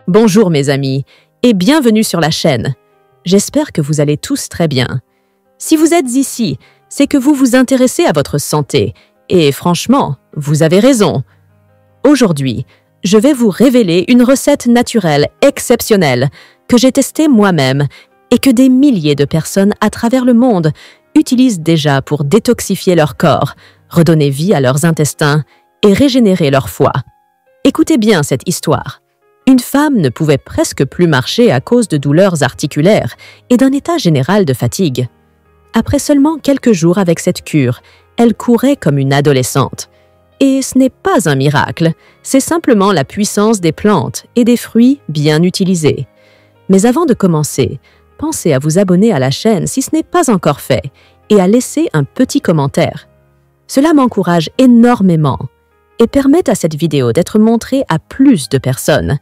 Bonjour mes amis et bienvenue sur la chaîne. J'espère que vous allez tous très bien. Si vous êtes ici, c'est que vous vous intéressez à votre santé et franchement, vous avez raison. Aujourd'hui, je vais vous révéler une recette naturelle exceptionnelle que j'ai testée moi-même et que des milliers de personnes à travers le monde utilisent déjà pour détoxifier leur corps, redonner vie à leurs intestins et régénérer leur foie. Écoutez bien cette histoire. Une femme ne pouvait presque plus marcher à cause de douleurs articulaires et d'un état général de fatigue. Après seulement quelques jours avec cette cure, elle courait comme une adolescente. Et ce n'est pas un miracle, c'est simplement la puissance des plantes et des fruits bien utilisés. Mais avant de commencer, pensez à vous abonner à la chaîne si ce n'est pas encore fait et à laisser un petit commentaire. Cela m'encourage énormément et permet à cette vidéo d'être montrée à plus de personnes.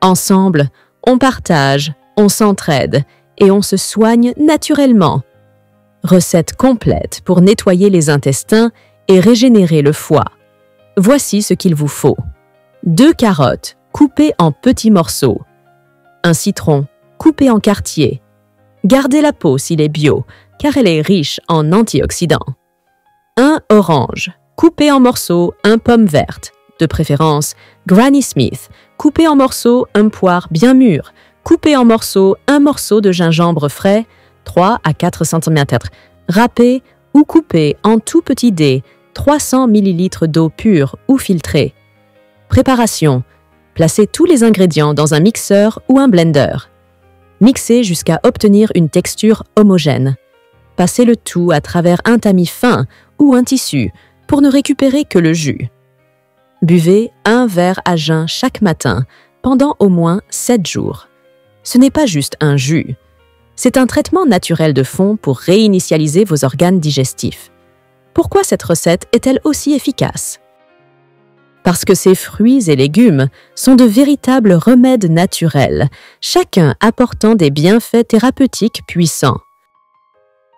Ensemble, on partage, on s'entraide et on se soigne naturellement. Recette complète pour nettoyer les intestins et régénérer le foie. Voici ce qu'il vous faut. 2 carottes coupées en petits morceaux. Un citron coupé en quartiers. Gardez la peau s'il est bio, car elle est riche en antioxydants. 1 orange coupé en morceaux, 1 pomme verte, de préférence Granny Smith, coupé en morceaux, 1 poire bien mûr, coupé en morceaux, 1 morceau de gingembre frais, 3 à 4 cm, râpé ou coupé en tout petits dés, 300 ml d'eau pure ou filtrée. Préparation. Placez tous les ingrédients dans un mixeur ou un blender. Mixez jusqu'à obtenir une texture homogène. Passez le tout à travers un tamis fin ou un tissu pour ne récupérer que le jus. Buvez 1 verre à jeun chaque matin pendant au moins 7 jours. Ce n'est pas juste un jus. C'est un traitement naturel de fond pour réinitialiser vos organes digestifs. Pourquoi cette recette est-elle aussi efficace? Parce que ces fruits et légumes sont de véritables remèdes naturels, chacun apportant des bienfaits thérapeutiques puissants.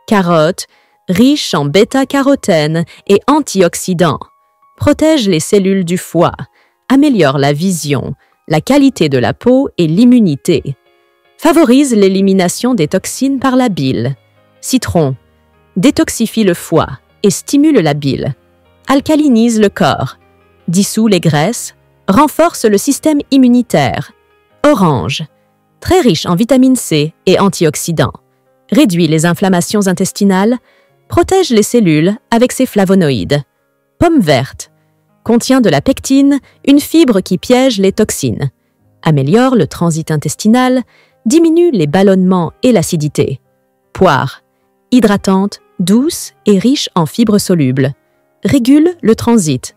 Carottes, riches en bêta-carotène et antioxydants, protègent les cellules du foie, améliorent la vision, la qualité de la peau et l'immunité, favorisent l'élimination des toxines par la bile. Citron, détoxifie le foie et stimule la bile, alcalinise le corps, dissout les graisses, renforce le système immunitaire. Orange, très riche en vitamine C et antioxydants, réduit les inflammations intestinales, protège les cellules avec ses flavonoïdes. Pomme verte, contient de la pectine, une fibre qui piège les toxines, améliore le transit intestinal, diminue les ballonnements et l'acidité. Poire, hydratante, douce et riche en fibres solubles, régule le transit,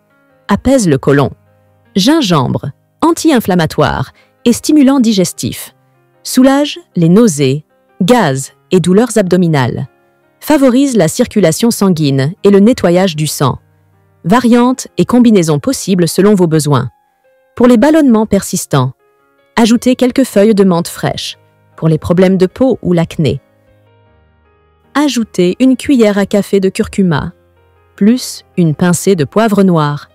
apaise le côlon. Gingembre, anti-inflammatoire et stimulant digestif, soulage les nausées, gaz et douleurs abdominales, favorise la circulation sanguine et le nettoyage du sang. Variantes et combinaisons possibles selon vos besoins. Pour les ballonnements persistants, ajoutez quelques feuilles de menthe fraîche. Pour les problèmes de peau ou l'acné, ajoutez une cuillère à café de curcuma, plus une pincée de poivre noir.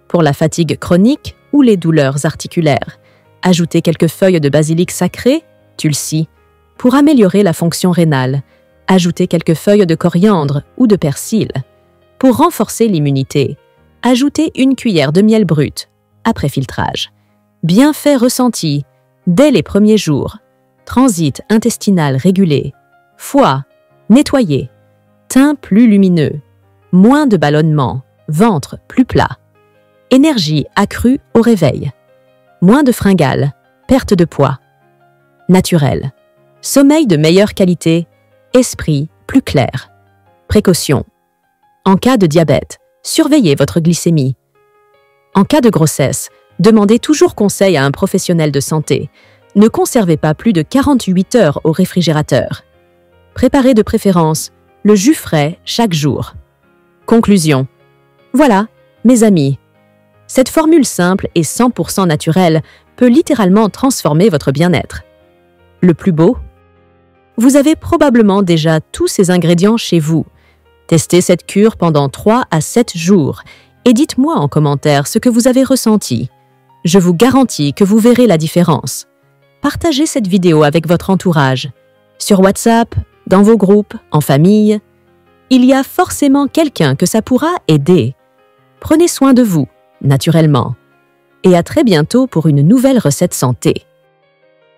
Pour la fatigue chronique ou les douleurs articulaires, ajoutez quelques feuilles de basilic sacré, tulsi. Pour améliorer la fonction rénale, ajoutez quelques feuilles de coriandre ou de persil. Pour renforcer l'immunité, ajoutez une cuillère de miel brut, après filtrage. Bienfaits ressentis dès les premiers jours. Transit intestinal régulé, foie nettoyé, teint plus lumineux, moins de ballonnements, ventre plus plat, énergie accrue au réveil, moins de fringales, perte de poids, naturel, sommeil de meilleure qualité, esprit plus clair. Précaution. En cas de diabète, surveillez votre glycémie. En cas de grossesse, demandez toujours conseil à un professionnel de santé. Ne conservez pas plus de 48 heures au réfrigérateur. Préparez de préférence le jus frais chaque jour. Conclusion. Voilà, mes amis. Cette formule simple et 100% naturelle peut littéralement transformer votre bien-être. Le plus beau? Vous avez probablement déjà tous ces ingrédients chez vous. Testez cette cure pendant 3 à 7 jours et dites-moi en commentaire ce que vous avez ressenti. Je vous garantis que vous verrez la différence. Partagez cette vidéo avec votre entourage, sur WhatsApp, dans vos groupes, en famille. Il y a forcément quelqu'un que ça pourra aider. Prenez soin de vous, naturellement. Et à très bientôt pour une nouvelle recette santé.